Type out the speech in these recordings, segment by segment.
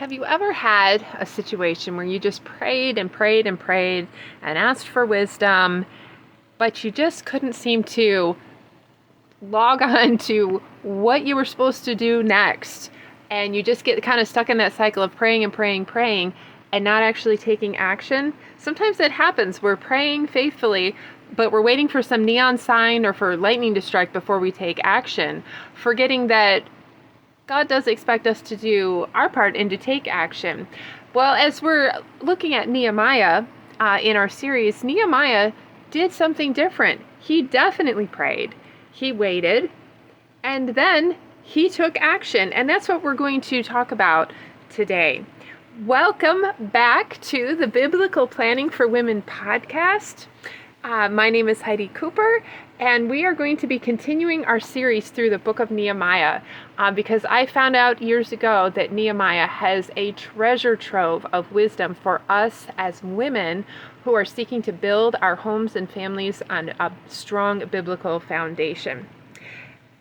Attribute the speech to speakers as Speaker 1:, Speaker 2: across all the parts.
Speaker 1: Have you ever had a situation where you just prayed and prayed and prayed and asked for wisdom, but you just couldn't seem to log on to what you were supposed to do next? And you just get kind of stuck in that cycle of praying and praying, praying, and not actually taking action. Sometimes that happens. We're praying faithfully, but we're waiting for some neon sign or for lightning to strike before we take action, forgetting that God does expect us to do our part and to take action. Well, as we're looking at Nehemiah in our series, Nehemiah did something different. He definitely prayed. He waited, and then he took action. And that's what we're going to talk about today. Welcome back to the Biblical Planning for Women podcast. My name is Heidi Cooper, and we are going to be continuing our series through the book of Nehemiah because I found out years ago that Nehemiah has a treasure trove of wisdom for us as women who are seeking to build our homes and families on a strong biblical foundation.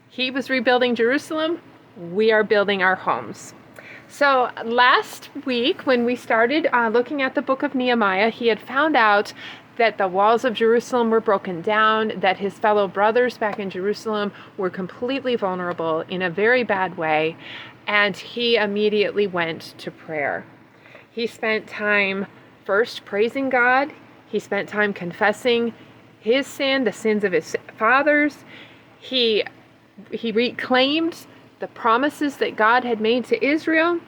Speaker 1: He was rebuilding Jerusalem. We are building our homes. So last week, when we started looking at the book of Nehemiah, he had found out that the walls of Jerusalem were broken down, that his fellow brothers back in Jerusalem were completely vulnerable in a very bad way, and he immediately went to prayer. He spent time first praising God. He spent time confessing his sin, the sins of his fathers. He reclaimed the promises that God had made to Israel.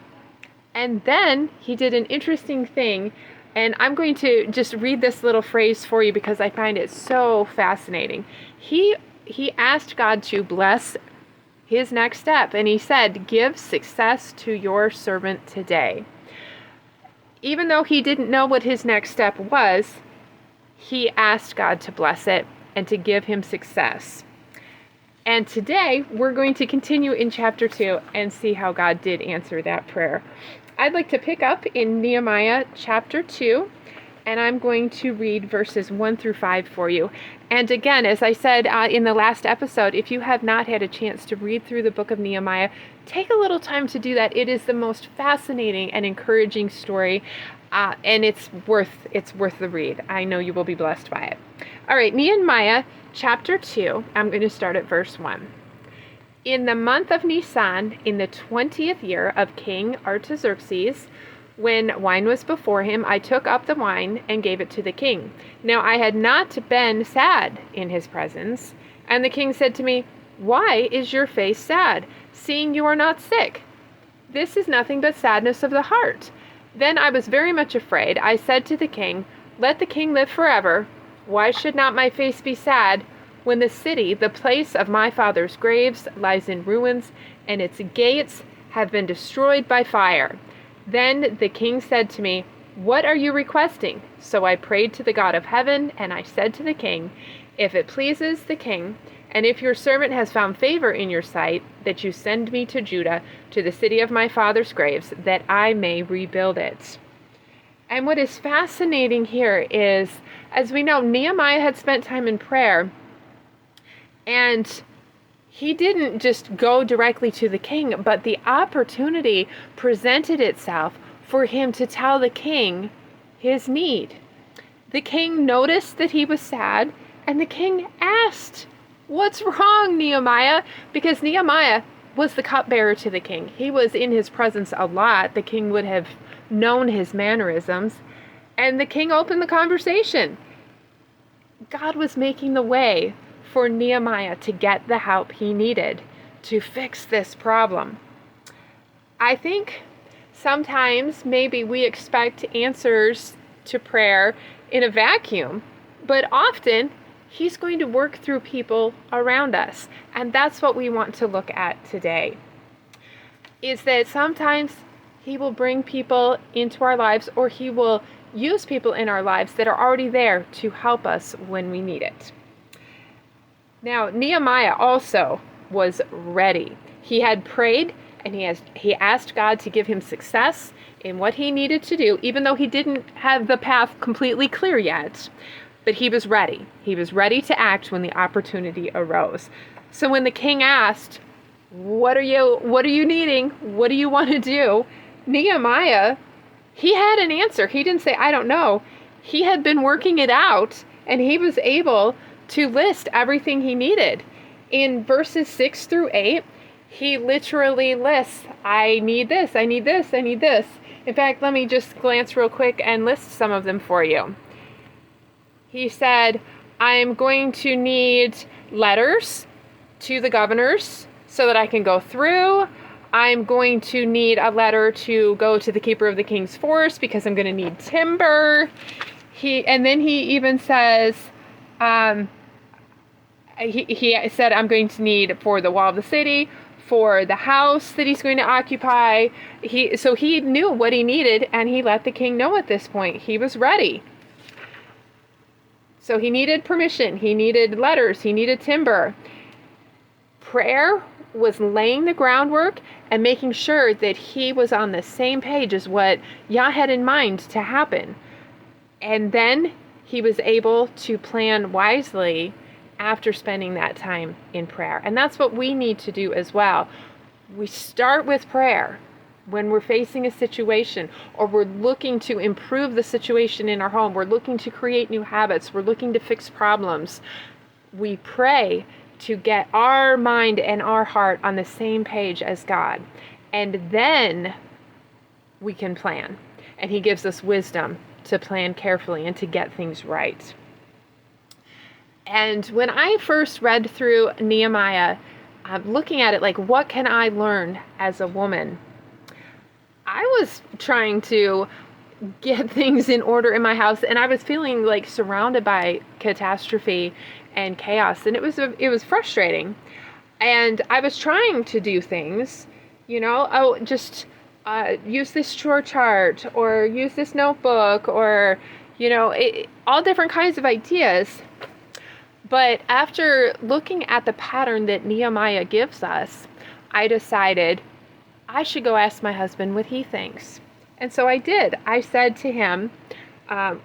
Speaker 1: And then he did an interesting thing. And I'm going to just read this little phrase for you because I find it so fascinating. He asked God to bless his next step. And he said, "Give success to your servant today." Even though he didn't know what his next step was, he asked God to bless it and to give him success. And today, we're going to continue in chapter 2 and see how God did answer that prayer. I'd like to pick up in Nehemiah chapter 2, and I'm going to read verses 1 through 5 for you. And again, as I said in the last episode, if you have not had a chance to read through the book of Nehemiah, take a little time to do that. It is the most fascinating and encouraging story, and it's worth the read. I know you will be blessed by it. All right, Nehemiah chapter 2, I'm going to start at verse 1. In the month of Nisan, in the 20th year of King Artaxerxes, when wine was before him, I took up the wine and gave it to the king. Now I had not been sad in his presence. And the king said to me, "Why is your face sad, seeing you are not sick? This is nothing but sadness of the heart." Then I was very much afraid. I said to the king, "Let the king live forever. Why should not my face be sad, when the city, the place of my father's graves, lies in ruins, and its gates have been destroyed by fire?" Then the king said to me, "What are you requesting?" So I prayed to the God of heaven, and I said to the king, "If it pleases the king, and if your servant has found favor in your sight, that you send me to Judah, to the city of my father's graves, that I may rebuild it." And what is fascinating here is, as we know, Nehemiah had spent time in prayer, and he didn't just go directly to the king, but the opportunity presented itself for him to tell the king his need. The king noticed that he was sad, and the king asked, "What's wrong, Nehemiah?" Because Nehemiah was the cupbearer to the king. He was in his presence a lot. The king would have known his mannerisms. And the king opened the conversation. God was making the way for Nehemiah to get the help he needed to fix this problem. I think sometimes maybe we expect answers to prayer in a vacuum, but often he's going to work through people around us. And that's what we want to look at today, is that sometimes he will bring people into our lives, or he will use people in our lives that are already there to help us when we need it. Now, Nehemiah also was ready. He had prayed, and he asked God to give him success in what he needed to do, even though he didn't have the path completely clear yet. But he was ready. He was ready to act when the opportunity arose. So when the king asked, what are you needing? What do you want to do?" Nehemiah, he had an answer. He didn't say, I don't know. He had been working it out, and he was able to list everything he needed. In verses 6 through 8, he literally lists, I need this, I need this, I need this. In fact, let me just glance real quick and list some of them for you. He said, I'm going to need letters to the governors so that I can go through. I'm going to need a letter to go to the keeper of the king's force because I'm going to need timber. And then he even says, he said, I'm going to need for the wall of the city, for the house that he's going to occupy. So he knew what he needed, and he let the king know at this point. He was ready. So he needed permission. He needed letters. He needed timber. Prayer was laying the groundwork and making sure that he was on the same page as what Yah had in mind to happen. And then he was able to plan wisely after spending that time in prayer. And that's what we need to do as well. We start with prayer when we're facing a situation, or we're looking to improve the situation in our home. We're looking to create new habits. We're looking to fix problems. We pray to get our mind and our heart on the same page as God. And then we can plan. And he gives us wisdom to plan carefully and to get things right. And when I first read through Nehemiah, looking at it like, what can I learn as a woman? I was trying to get things in order in my house, and I was feeling like surrounded by catastrophe and chaos, and it was frustrating. And I was trying to do things, just use this chore chart, or use this notebook, or all different kinds of ideas. But after looking at the pattern that Nehemiah gives us, I decided I should go ask my husband what he thinks. And so I did. I said to him,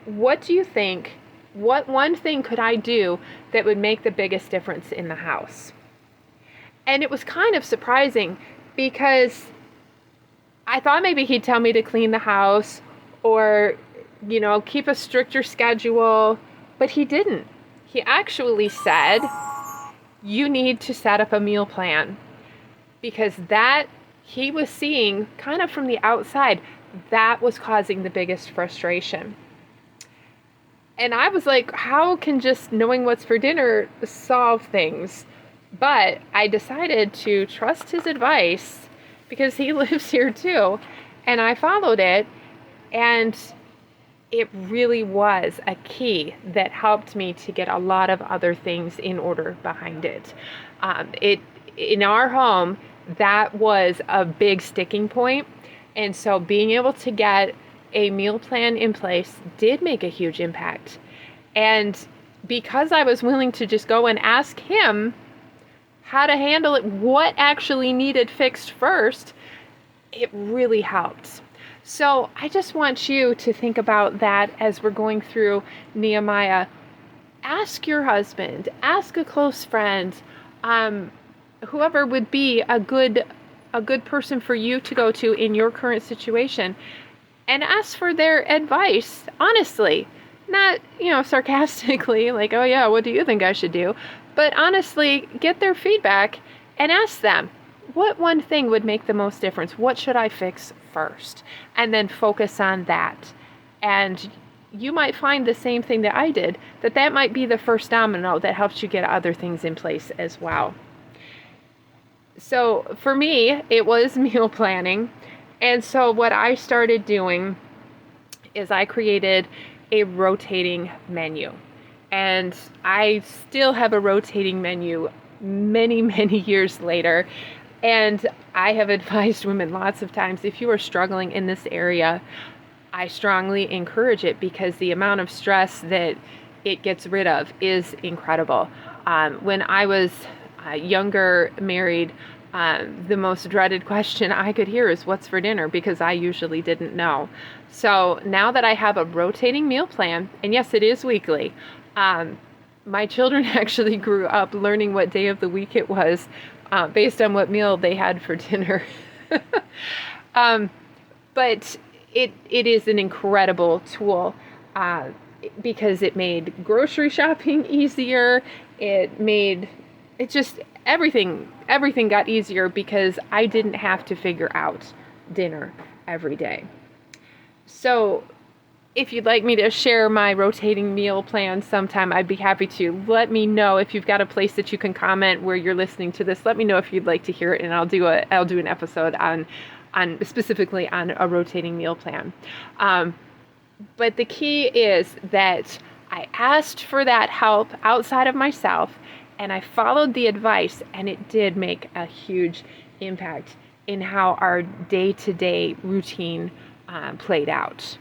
Speaker 1: what do you think? What one thing could I do that would make the biggest difference in the house? And it was kind of surprising because I thought maybe he'd tell me to clean the house or, keep a stricter schedule, but he didn't. He actually said, you need to set up a meal plan, because that he was seeing kind of from the outside, that was causing the biggest frustration. And I was like, how can just knowing what's for dinner solve things? But I decided to trust his advice because he lives here too. And I followed it, and it really was a key that helped me to get a lot of other things in order behind it. In our home, that was a big sticking point. And so being able to get a meal plan in place did make a huge impact. And because I was willing to just go and ask him how to handle it, what actually needed fixed first, it really helped. So I just want you to think about that as we're going through Nehemiah. Ask your husband, ask a close friend, whoever would be a good person for you to go to in your current situation, and ask for their advice, honestly, not, sarcastically, like, oh yeah, what do you think I should do? But honestly, get their feedback and ask them, what one thing would make the most difference? What should I fix first? And then focus on that. And you might find the same thing that I did, that might be the first domino that helps you get other things in place as well. So for me, it was meal planning. And so what I started doing is I created a rotating menu. And I still have a rotating menu many, many years later. And I have advised women lots of times, if you are struggling in this area, I strongly encourage it, because the amount of stress that it gets rid of is incredible. When I was younger, married, the most dreaded question I could hear is, what's for dinner? Because I usually didn't know. So now that I have a rotating meal plan, and yes, it is weekly, my children actually grew up learning what day of the week it was based on what meal they had for dinner. But it is an incredible tool because it made grocery shopping easier. It just everything got easier because I didn't have to figure out dinner every day. So if you'd like me to share my rotating meal plan sometime, I'd be happy to. Let me know if you've got a place that you can comment where you're listening to this. Let me know if you'd like to hear it, and I'll do an episode on specifically on a rotating meal plan. But the key is that I asked for that help outside of myself, and I followed the advice, and it did make a huge impact in how our day-to-day routine played out.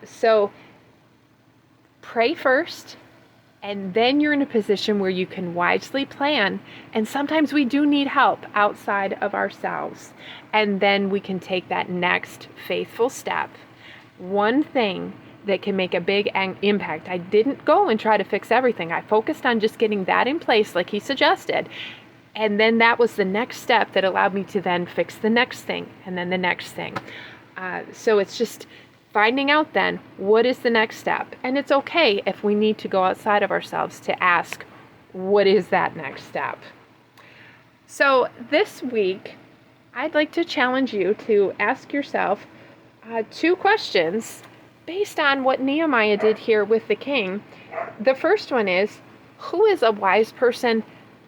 Speaker 1: So pray first, and then you're in a position where you can wisely plan. And sometimes we do need help outside of ourselves. And then we can take that next faithful step. One thing that can make a big impact. I didn't go and try to fix everything. I focused on just getting that in place like he suggested. And then that was the next step that allowed me to then fix the next thing and then the next thing. So it's just finding out then, what is the next step? And it's okay if we need to go outside of ourselves to ask, what is that next step? So this week, I'd like to challenge you to ask yourself 2 questions based on what Nehemiah did here with the king. The first one is, who is a wise person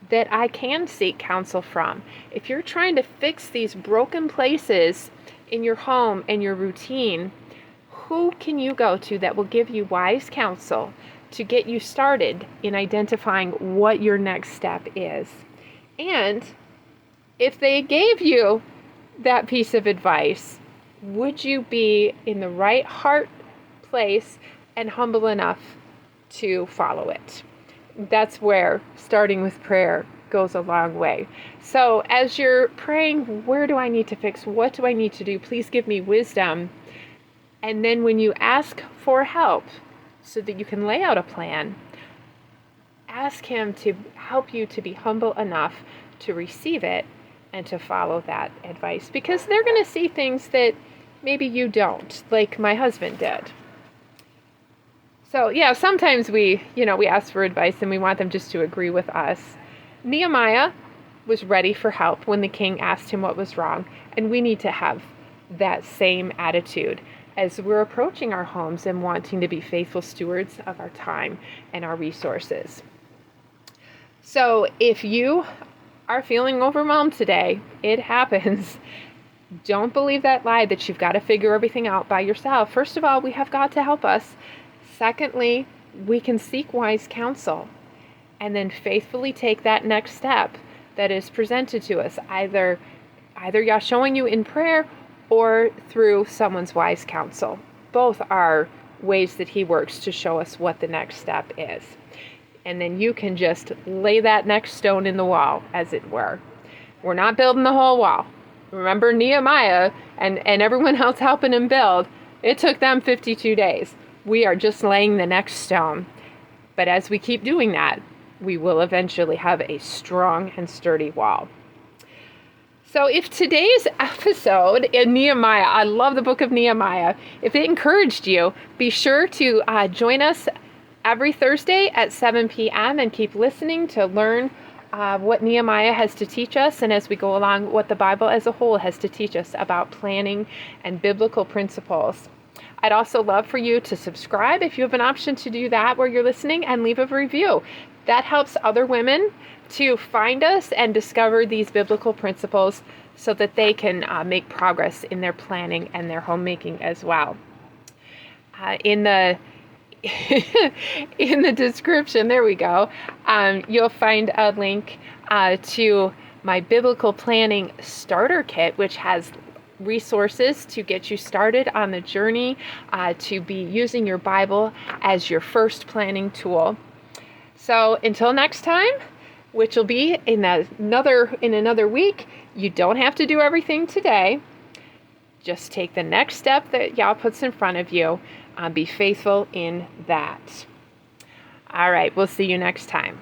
Speaker 1: that I can seek counsel from? If you're trying to fix these broken places in your home and your routine, who can you go to that will give you wise counsel to get you started in identifying what your next step is? And if they gave you that piece of advice, would you be in the right heart place and humble enough to follow it? That's where starting with prayer goes a long way. So as you're praying, where do I need to fix? What do I need to do? Please give me wisdom. And then when you ask for help so that you can lay out a plan, ask him to help you to be humble enough to receive it and to follow that advice, because they're going to see things that maybe you don't, like my husband did. So yeah, sometimes we ask for advice and we want them just to agree with us. Nehemiah was ready for help when the king asked him what was wrong, and we need to have that same attitude as we're approaching our homes and wanting to be faithful stewards of our time and our resources. So if you are feeling overwhelmed today, it happens. Don't believe that lie that you've got to figure everything out by yourself. First of all, we have God to help us. Secondly, we can seek wise counsel and then faithfully take that next step that is presented to us, either Yah showing you in prayer or through someone's wise counsel. Both are ways that he works to show us what the next step is. And then you can just lay that next stone in the wall, as it were. We're not building the whole wall. Remember Nehemiah and everyone else helping him build, it took them 52 days. We are just laying the next stone. But as we keep doing that, we will eventually have a strong and sturdy wall. So if today's episode in Nehemiah, I love the book of Nehemiah, if it encouraged you, be sure to join us every Thursday at 7 p.m. and keep listening to learn what Nehemiah has to teach us, and as we go along, what the Bible as a whole has to teach us about planning and biblical principles. I'd also love for you to subscribe if you have an option to do that where you're listening, and leave a review. That helps other women to find us and discover these biblical principles so that they can make progress in their planning and their homemaking as well. In the description, there we go, you'll find a link to my biblical planning starter kit, which has resources to get you started on the journey to be using your Bible as your first planning tool. So until next time, which will be in another week, you don't have to do everything today. Just take the next step that Yah puts in front of you. Be faithful in that. All right, we'll see you next time.